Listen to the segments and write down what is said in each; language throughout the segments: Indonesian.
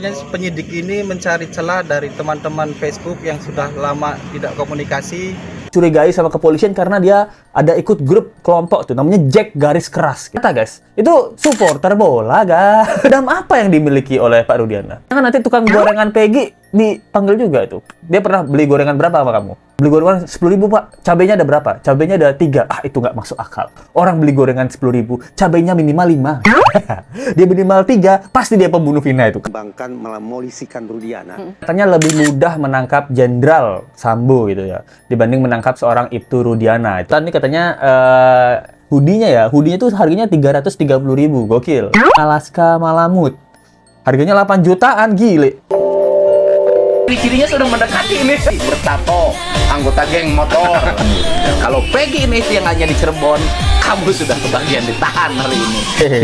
Penyidik ini mencari celah dari teman-teman Facebook yang sudah lama tidak komunikasi. Curigai sama kepolisian karena dia ada ikut grup kelompok tuh namanya Jack Garis Keras. Kata guys, itu supporter bola guys. Dam apa yang dimiliki oleh Pak Rudiana? Jangan nanti tukang gorengan Peggy dipanggil juga itu. Dia pernah beli gorengan berapa sama kamu? Beli gorengan 10.000 Pak. Cabenya ada berapa? Cabenya ada 3. Ah, itu nggak masuk akal. Orang beli gorengan 10.000, cabenya minimal 5. Dia minimal 3, pasti dia pembunuh Vina itu. Kembangkan melemolisikan Rudiana. Katanya lebih mudah menangkap Jenderal Sambo gitu ya dibanding menangkap seorang Ibtu Rudiana. Itu tadi katanya hoodie-nya tuh harganya 330.000, gokil. Alaska Malamut harganya 8 jutaan, gile. Ciri-cirinya sudah mendekati ini. Bertato, anggota geng motor. Kalau Peggy ini yang hanya di Cirebon, kamu sudah kebagian ditahan hari ini.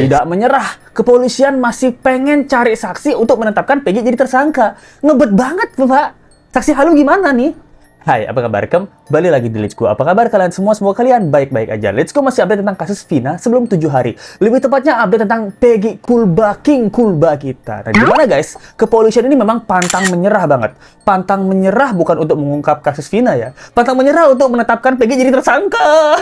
Tidak menyerah, kepolisian masih pengen cari saksi untuk menetapkan Peggy jadi tersangka. Ngebet banget, Pak. Saksi halu gimana nih? Hai, apa kabar? Kembali lagi di Let's Go. Apa kabar kalian semua? Semoga kalian baik-baik aja. Let's Go masih update tentang kasus Vina sebelum 7 hari. Lebih tepatnya update tentang Peggy Kulba, King Kulba kita. Nah, gimana guys? Kepolisian ini memang pantang menyerah banget. Pantang menyerah bukan untuk mengungkap kasus Vina ya. Pantang menyerah untuk menetapkan Peggy jadi tersangka.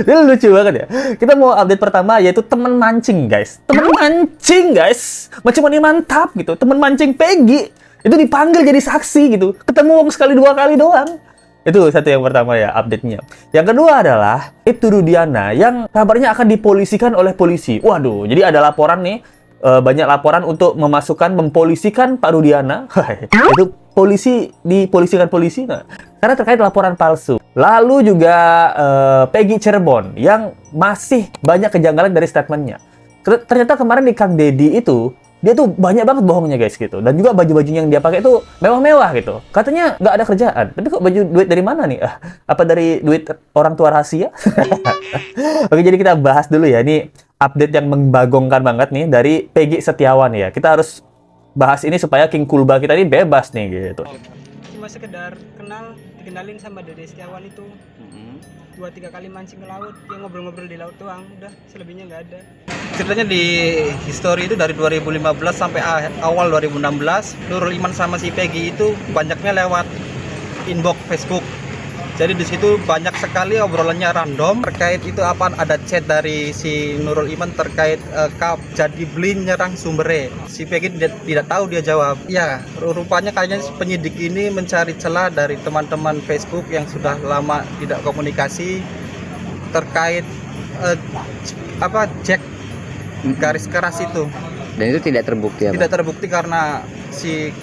Ini lucu banget ya. Kita mau update pertama yaitu teman mancing guys. Teman mancing guys. Macam ini mantap gitu. Teman mancing Peggy itu dipanggil jadi saksi gitu. Ketemu sekali 2 kali doang. Itu satu yang pertama ya update-nya. Yang kedua adalah Ibtu Rudiana yang kabarnya akan dipolisikan oleh polisi. Waduh, jadi ada laporan nih, banyak laporan untuk mempolisikan Pak Rudiana. Itu polisi dipolisikan polisi. Nah, karena terkait laporan palsu. Lalu juga Peggy Cirebon yang masih banyak kejanggalan dari statementnya. Ternyata kemarin di Kang Deddy itu dia tuh banyak banget bohongnya guys gitu. Dan juga baju-bajunya yang dia pakai itu mewah-mewah gitu. Katanya nggak ada kerjaan. Tapi kok baju duit dari mana nih? Apa dari duit orang tua rahasia? Oke, jadi kita bahas dulu ya. Ini update yang membagongkan banget nih dari Peggy Setiawan ya. Kita harus bahas ini supaya King Kulba kita ini bebas nih gitu. Cuma sekedar dikenalin sama Dede Setiawan itu. 2-3 kali mancing ke laut, dia ngobrol-ngobrol di laut doang, udah selebihnya nggak ada. Ceritanya di history itu dari 2015 sampai awal 2016, Nurul Iman sama si Peggy itu banyaknya lewat inbox Facebook. Jadi di situ banyak sekali obrolannya random terkait itu apa, ada chat dari si Nurul Iman terkait jadi beli nyerang Sumbere. Si Peggy tidak tahu, dia jawab. Ya, rupanya kayaknya penyidik ini mencari celah dari teman-teman Facebook yang sudah lama tidak komunikasi terkait Jack Garis Keras itu. Dan itu tidak terbukti ya, Tidak terbukti karena si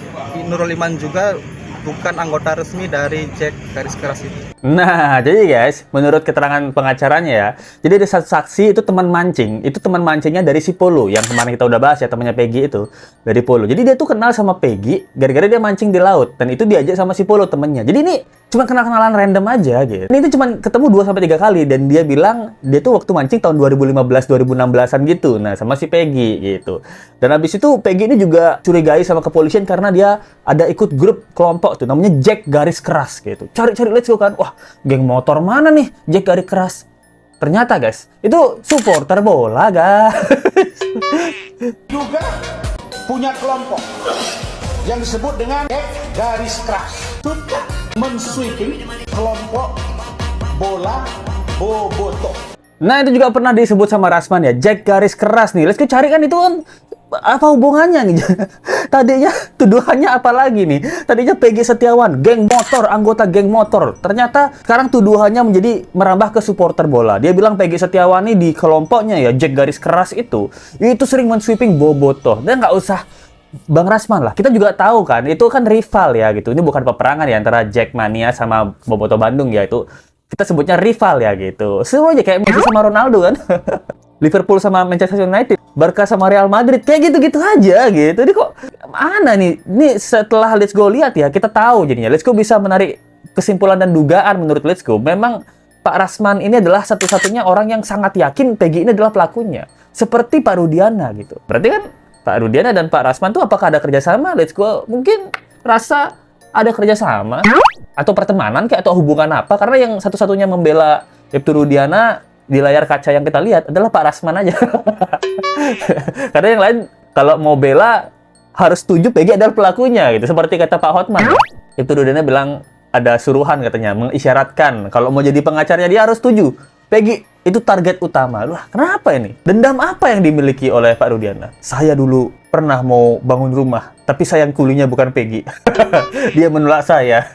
Nurul Iman juga bukan anggota resmi dari Jack Garis Keras itu. Nah, jadi guys, menurut keterangan pengacaranya ya, jadi ada satu saksi itu teman mancing. Itu teman mancingnya dari si Polo, yang kemarin kita udah bahas ya, temannya Peggy itu dari Polo. Jadi dia tuh kenal sama Peggy gara-gara dia mancing di laut, dan itu diajak sama si Polo temennya. Jadi ini cuma kenal-kenalan random aja gitu. Ini tuh cuma ketemu 2-3 kali, dan dia bilang dia tuh waktu mancing tahun 2015-2016an gitu. Nah, sama si Peggy gitu. Dan habis itu Peggy ini juga curigai sama kepolisian karena dia ada ikut grup kelompok tuh namanya Jack Garis Keras gitu. Cari-cari Let's Go kan. Wah, geng motor mana nih Jack Garis Keras? Ternyata guys, itu supporter bola guys. Juga punya kelompok yang disebut dengan Jack Garis Keras. Sudah mensweeping kelompok bola Boboto. Nah, itu juga pernah disebut sama Rasman ya, Jack Garis Keras nih. Let's Go cari kan itu kan apa hubungannya nih? Tadinya tuduhannya apa lagi nih? Tadinya Peggy Setiawan, geng motor, anggota geng motor. Ternyata sekarang tuduhannya menjadi merambah ke supporter bola. Dia bilang Peggy Setiawan nih di kelompoknya ya, Jack Garis Keras itu sering men-sweeping Bobotoh. Dan nggak usah Bang Rasman lah, kita juga tahu kan, itu kan rival ya gitu. Ini bukan peperangan ya antara Jackmania sama Bobotoh Bandung ya, itu kita sebutnya rival ya gitu. Semuanya kayak Messi sama Ronaldo kan. Liverpool sama Manchester United, Barca sama Real Madrid, kayak gitu-gitu aja gitu. Ini kok mana nih? Ini setelah Let's Go lihat ya, kita tahu jadinya. Let's Go bisa menarik kesimpulan dan dugaan menurut Let's Go. Memang Pak Rasman ini adalah satu-satunya orang yang sangat yakin Peggy ini adalah pelakunya. Seperti Pak Rudiana gitu. Berarti kan Pak Rudiana dan Pak Rasman tuh apakah ada kerjasama? Let's Go mungkin rasa ada kerjasama atau pertemanan kayak, atau hubungan apa? Karena yang satu-satunya membela Ibtu Rudiana di layar kaca yang kita lihat adalah Pak Rasman aja. Karena yang lain kalau mau bela harus setuju Peggy adalah pelakunya gitu. Seperti kata Pak Hotman. Ibtu Rudiana bilang ada suruhan katanya mengisyaratkan kalau mau jadi pengacaranya dia harus setuju Peggy itu target utama. Wah, kenapa ini? Dendam apa yang dimiliki oleh Pak Rudiana? Saya dulu pernah mau bangun rumah, tapi sayang kulinya bukan Peggy. Dia menolak saya.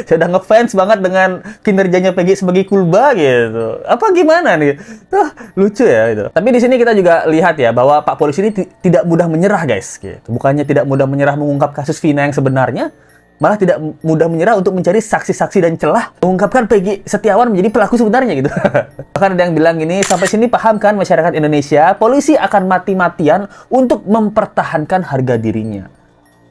Saya udah ngefans banget dengan kinerjanya Peggy sebagai kulba gitu. Apa gimana nih? Lucu ya itu. Tapi di sini kita juga lihat ya bahwa Pak polisi ini tidak mudah menyerah, guys. Gitu. Bukannya tidak mudah menyerah mengungkap kasus Vina yang sebenarnya, malah tidak mudah menyerah untuk mencari saksi-saksi dan celah mengungkapkan Peggy Setiawan menjadi pelaku sebenarnya gitu. Bahkan ada yang bilang gini, sampai sini paham kan masyarakat Indonesia, polisi akan mati-matian untuk mempertahankan harga dirinya.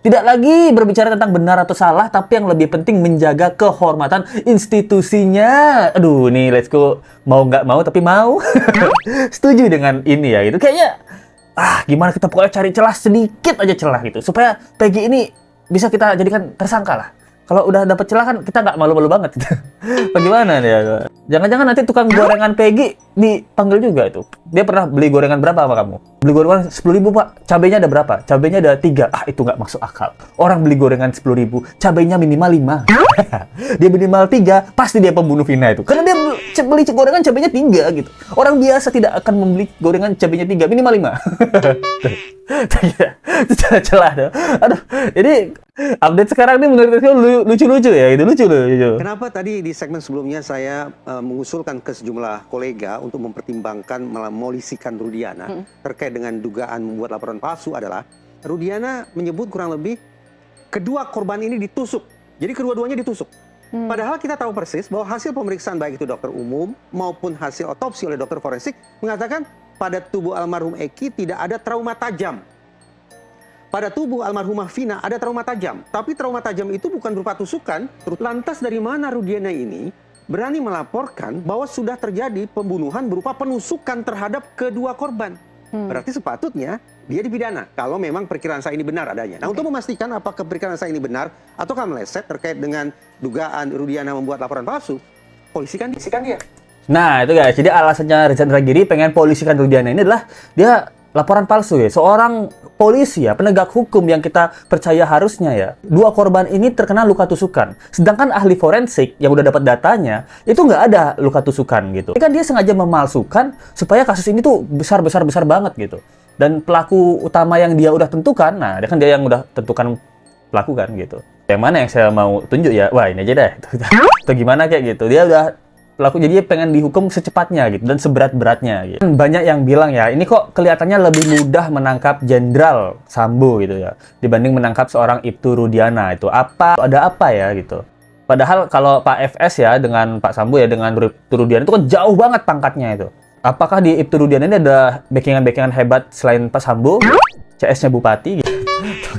Tidak lagi berbicara tentang benar atau salah, tapi yang lebih penting menjaga kehormatan institusinya. Aduh, nih let's go mau nggak mau tapi mau. Setuju dengan ini ya gitu. Kayaknya gimana kita pokoknya cari celah sedikit aja celah gitu supaya Peggy ini bisa kita jadikan tersangka lah. Kalau udah dapet celah kan kita nggak malu-malu banget gitu. Bagaimana dia? Jangan-jangan nanti tukang gorengan Peggy dipanggil juga itu. Dia pernah beli gorengan berapa sama kamu? Beli gorengan 10.000 Pak. Cabenya ada berapa? Cabenya ada 3. Itu nggak masuk akal. Orang beli gorengan 10.000, cabenya minimal 5. Dia minimal 3, pasti dia pembunuh Vina itu. Karena dia beli gorengan cabenya 3 gitu. Orang biasa tidak akan membeli gorengan cabenya 3, minimal 5. Celah tuh. Aduh, ini update sekarang ini menurut saya lucu-lucu ya, itu lucu. Kenapa tadi di segmen sebelumnya saya mengusulkan ke sejumlah kolega untuk mempertimbangkan memolisikan Rudiana terkait dengan dugaan membuat laporan palsu adalah Rudiana menyebut kurang lebih kedua korban ini ditusuk. Jadi kedua-duanya ditusuk. Padahal kita tahu persis bahwa hasil pemeriksaan baik itu dokter umum maupun hasil otopsi oleh dokter forensik mengatakan pada tubuh almarhum Eki tidak ada trauma tajam. Pada tubuh almarhumah Vina ada trauma tajam. Tapi trauma tajam itu bukan berupa tusukan. Lantas dari mana Rudiana ini berani melaporkan bahwa sudah terjadi pembunuhan berupa penusukan terhadap kedua korban? Berarti sepatutnya dia dipidana kalau memang perkiraan saya ini benar adanya. Nah, untuk memastikan apakah perkiraan saya ini benar ataukah meleset terkait dengan dugaan Rudiana membuat laporan palsu, polisikan dia. Nah, itu guys. Jadi alasannya Reza Indragiri pengen polisikan Rudiana ini adalah dia laporan palsu ya. Seorang polisi ya, penegak hukum yang kita percaya harusnya ya. Dua korban ini terkena luka tusukan. Sedangkan ahli forensik yang udah dapat datanya, itu nggak ada luka tusukan gitu. Ini kan dia sengaja memalsukan supaya kasus ini tuh besar banget gitu. Dan pelaku utama yang dia udah tentukan, nah dia kan dia yang udah tentukan pelaku kan gitu. Yang mana yang saya mau tunjuk ya? Wah, ini aja deh. Atau gimana kayak gitu. Dia udah pelaku, jadi dia pengen dihukum secepatnya gitu dan seberat-beratnya gitu. Banyak yang bilang ya, ini kok kelihatannya lebih mudah menangkap Jenderal Sambo gitu ya dibanding menangkap seorang Ibtu Rudiana itu. Ada apa ya gitu. Padahal kalau Pak FS ya dengan Pak Sambo ya dengan Ibtu Rudiana itu kan jauh banget pangkatnya itu. Apakah di Ibtu Rudiana ini ada backingan-backingan hebat selain Pak Sambo? CS-nya Bupati gitu.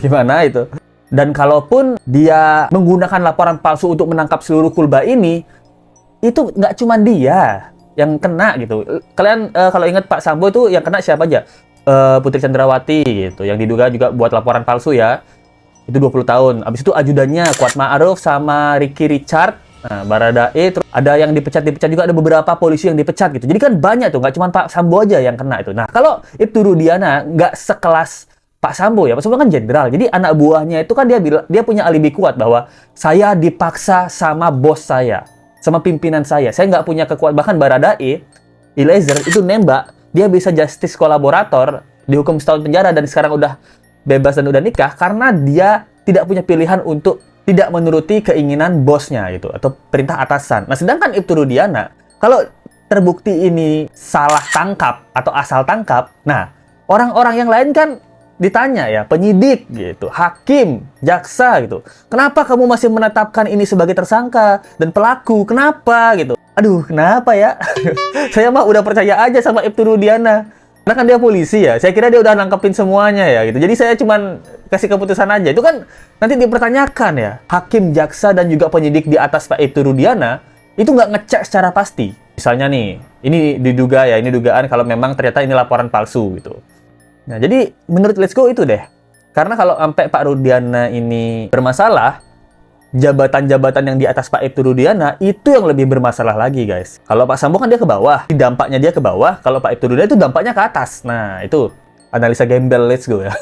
Gimana itu? Dan kalaupun dia menggunakan laporan palsu untuk menangkap seluruh kulba ini, itu nggak cuma dia yang kena gitu. Kalian kalau ingat Pak Sambo itu yang kena siapa aja? Putri Chandrawati gitu, yang diduga juga buat laporan palsu ya. Itu 20 tahun. Abis itu ajudannya Kuat Ma'ruf sama Ricky Richard, Baradae, terus ada yang dipecat juga, ada beberapa polisi yang dipecat gitu. Jadi kan banyak tuh, nggak cuma Pak Sambo aja yang kena itu. Nah, kalau Ibtu Rudiana nggak sekelas Pak Sambo ya, Pak Sambo kan jenderal. Jadi anak buahnya itu kan dia punya alibi kuat bahwa saya dipaksa sama bos saya, sama pimpinan saya nggak punya kekuatan. Bahkan Baradae, Eliezer itu nembak, dia bisa justice kolaborator, dihukum setahun penjara dan sekarang udah bebas dan udah nikah karena dia tidak punya pilihan untuk tidak menuruti keinginan bosnya gitu atau perintah atasan. Nah, sedangkan Ibtu Rudiana kalau terbukti ini salah tangkap atau asal tangkap, nah orang-orang yang lain kan ditanya ya, penyidik gitu, hakim, jaksa gitu. Kenapa kamu masih menetapkan ini sebagai tersangka dan pelaku? Kenapa gitu? Aduh, kenapa ya? Saya mah udah percaya aja sama Ibtu Rudiana. Karena kan dia polisi ya. Saya kira dia udah nangkepin semuanya ya gitu. Jadi saya cuman kasih keputusan aja. Itu kan nanti dipertanyakan ya. Hakim, jaksa dan juga penyidik di atas Pak Ibtu Rudiana itu nggak ngecek secara pasti. Misalnya nih, ini diduga ya, ini dugaan kalau memang ternyata ini laporan palsu gitu. Nah, jadi menurut Let's Go itu deh. Karena kalau sampai Pak Rudiana ini bermasalah, jabatan-jabatan yang di atas Pak Ibtu Rudiana itu yang lebih bermasalah lagi, guys. Kalau Pak Sambo kan dia ke bawah, dampaknya dia ke bawah. Kalau Pak Ibtu Rudiana itu dampaknya ke atas. Nah, itu analisa gembel, let's go ya.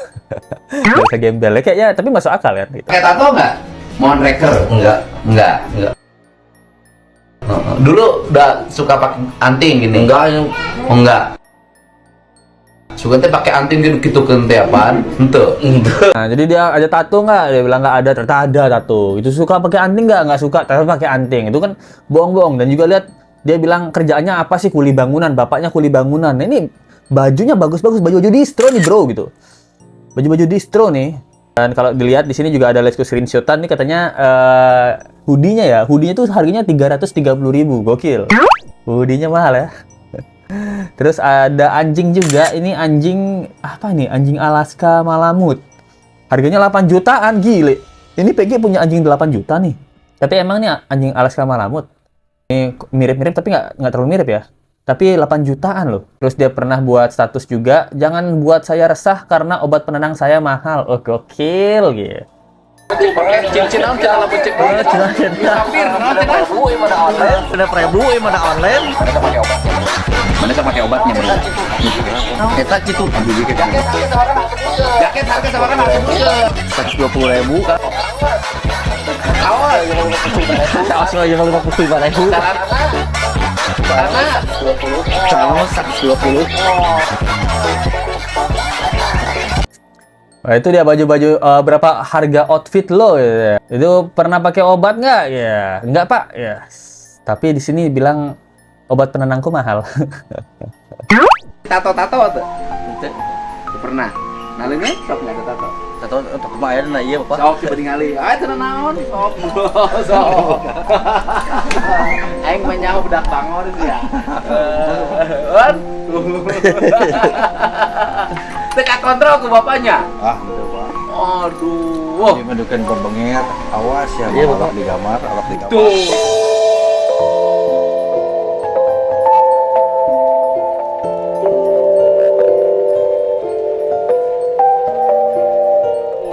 Analisa gembel, kayaknya tapi masuk akal ya. Gitu. Pakai tato nggak? Mohon reker? Enggak. Dulu udah suka pakai anting gini? Enggak. Suka teh pakai anting gitu kente apaan? Ente. Nah, jadi dia ada tato nggak? Dia bilang nggak ada, ternyata ada tato. Itu suka pakai anting nggak suka, tapi pakai anting. Itu kan bohong-bohong. Dan juga lihat dia bilang kerjaannya apa sih, kuli bangunan, bapaknya kuli bangunan. Nah, ini bajunya bagus-bagus, baju distro nih bro gitu. Baju-baju distro nih. Dan kalau dilihat di sini juga ada let's go screenshotan nih katanya hoodie-nya ya. Hoodie-nya tuh harganya 330.000. Gokil. Hoodie-nya mahal ya. Terus ada anjing juga. Ini anjing apa nih? Anjing Alaska Malamut. Harganya 8 jutaan, gile. Ini PG punya anjing 8 juta nih. Tapi emang nih anjing Alaska Malamut. Ini mirip-mirip tapi nggak terlalu mirip ya. Tapi 8 jutaan loh. Terus dia pernah buat status juga, jangan buat saya resah karena obat penenang saya mahal. Oh, gokil gitu. Cincin jangan lapor cek banget. Hampir Ribu mana online? Mana pakai obatnya bro? Kita gitu. Jaket harga sama kan harga 120.000 kan? awal. Kaos aja kalau 55.000. Karena Celana 120. Nah, itu dia baju-baju berapa harga outfit lo ya. Itu pernah pakai obat nggak? Ya, nggak pak. Ya. Tapi di sini bilang obat penenangku mahal. tato tuh. Pernah. Nalinnya sok nggak ada tato. Tato untuk kemarin nah iya Bapak. Sok coba ningali. Ah itu naon? Sok. Aing menyaho budak bangor itu ya. Teka kontrol ke bapaknya. Ah, udah Pak. Aduh. Ini mendukan pembengir, awas ya, Iya, Bapak. Bapak. Alak di kamar. Tuh.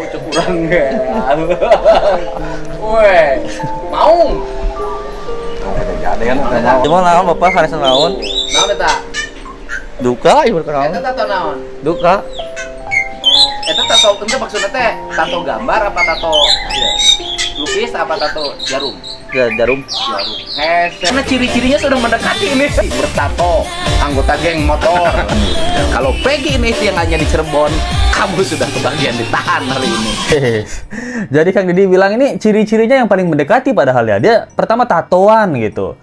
Oh, cekurang ya. Weh, mau. Ada yang Gimana naon Bapak harus naon? Naon eta? Duka ieu berkenaon. Eta tato naon? Duka. Eta tato ente maksudnya teh tato gambar apa tato lukis apa tato jarum? Jarum. Karena ciri-cirinya sudah mendekati ini. Bertato, anggota geng motor. Kalau Peggy ini yang hanya di Cirebon, kamu sudah kebagian ditahan hari ini. Jadi Kang Deddy bilang ini ciri-cirinya yang paling mendekati padahal ya. Dia pertama tatoan gitu.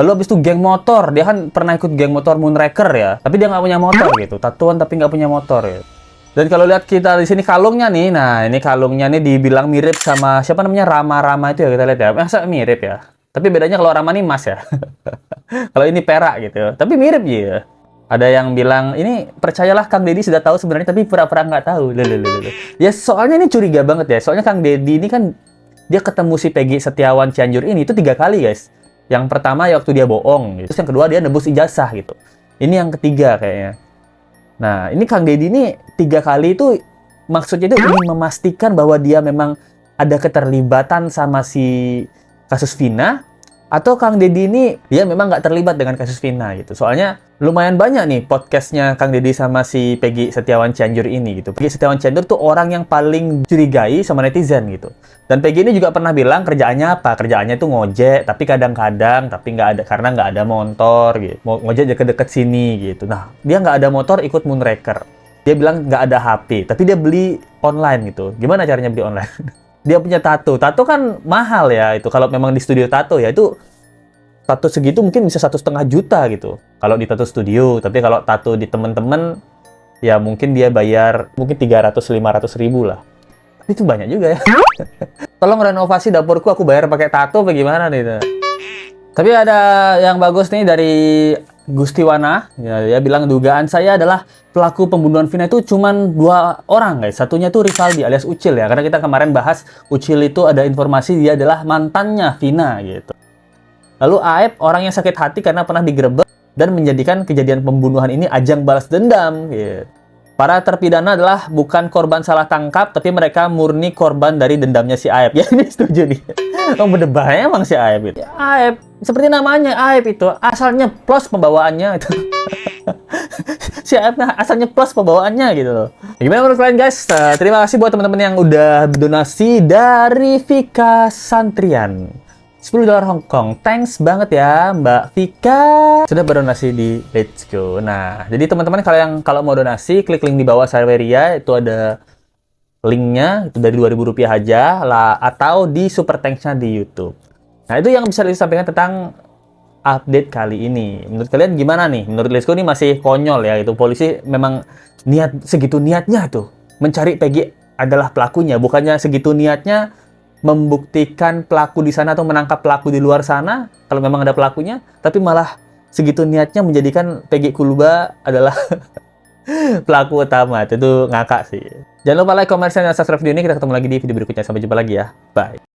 Lalu habis itu geng motor. Dia kan pernah ikut geng motor Moonraker ya. Tapi dia nggak punya motor gitu. Tatoan tapi nggak punya motor ya. Dan kalau lihat kita di sini kalungnya nih. Nah, ini kalungnya nih dibilang mirip sama siapa namanya Rama-Rama itu ya, kita lihat ya. Masa mirip ya? Tapi bedanya kalau Rama ini emas ya. Kalau ini perak gitu. Tapi mirip ya. Ada yang bilang, ini percayalah Kang Deddy sudah tahu sebenarnya tapi pura-pura nggak tahu. Loh. Ya soalnya ini curiga banget ya. Soalnya Kang Deddy ini kan dia ketemu si Peggy Setiawan Cianjur ini itu 3 kali guys. Yang pertama ya waktu dia bohong. Gitu. Terus yang kedua dia nebus ijazah gitu. Ini yang ketiga kayaknya. Nah ini Kang Deddy ini 3 kali itu maksudnya itu ingin memastikan bahwa dia memang ada keterlibatan sama si kasus Vina. Atau Kang Deddy ini dia memang nggak terlibat dengan kasus Vina gitu. Soalnya lumayan banyak nih podcastnya Kang Deddy sama si Peggy Setiawan Cianjur ini gitu. Peggy Setiawan Cianjur tuh orang yang paling curigai sama netizen gitu. Dan Peggy ini juga pernah bilang kerjaannya apa? Kerjaannya tuh ngojek, tapi kadang-kadang tapi nggak ada karena nggak ada motor gitu. Ngojek deket-deket sini gitu. Nah dia nggak ada motor ikut Moonraker. Dia bilang nggak ada HP, tapi dia beli online gitu. Gimana caranya beli online? Dia punya tato kan mahal ya itu. Kalau memang di studio tato ya itu tato segitu mungkin bisa 1,5 juta gitu. Kalau di tato studio, tapi kalau tato di temen-temen ya mungkin dia bayar mungkin 300-500 ribu lah. Itu banyak juga ya. Tolong renovasi dapurku, aku bayar pakai tato apa gimana nih? Tapi ada yang bagus nih dari Gustiwana. Ya, dia bilang dugaan saya adalah pelaku pembunuhan Vina itu cuma 2 orang guys. Satunya tuh Rivaldi alias Ucil ya. Karena kita kemarin bahas Ucil itu ada informasi dia adalah mantannya Vina gitu. Lalu Aep orang yang sakit hati karena pernah digerebek dan menjadikan kejadian pembunuhan ini ajang balas dendam gitu. Para terpidana adalah bukan korban salah tangkap, tapi mereka murni korban dari dendamnya si Aep. Ya ini setuju nih. Berdebahnya emang si Aep itu. Aep, seperti namanya Aep itu, asalnya plus pembawaannya itu. siapa asalnya plus pembawaannya gitu loh. Gimana menurut kalian guys? Terima kasih buat teman-teman yang udah donasi dari Vika Santrian. $10 Hong Kong. Thanks banget ya Mbak Vika sudah berdonasi di Let's Go. Nah, jadi teman-teman kalau mau donasi, klik link di bawah Saweria, itu ada linknya, itu dari Rp2.000 aja lah, atau di super thanks-nya di YouTube. Nah, itu yang bisa disampaikan tentang update kali ini. Menurut kalian gimana nih? Menurut Let's Go ini masih konyol ya, itu polisi memang segitu niatnya tuh mencari Peggy adalah pelakunya, bukannya segitu niatnya membuktikan pelaku di sana atau menangkap pelaku di luar sana kalau memang ada pelakunya, tapi malah segitu niatnya menjadikan Peggy Kuluba adalah pelaku utama. Itu ngakak sih. Jangan lupa like, comment, dan subscribe video ini. Kita ketemu lagi di video berikutnya. Sampai jumpa lagi ya. Bye.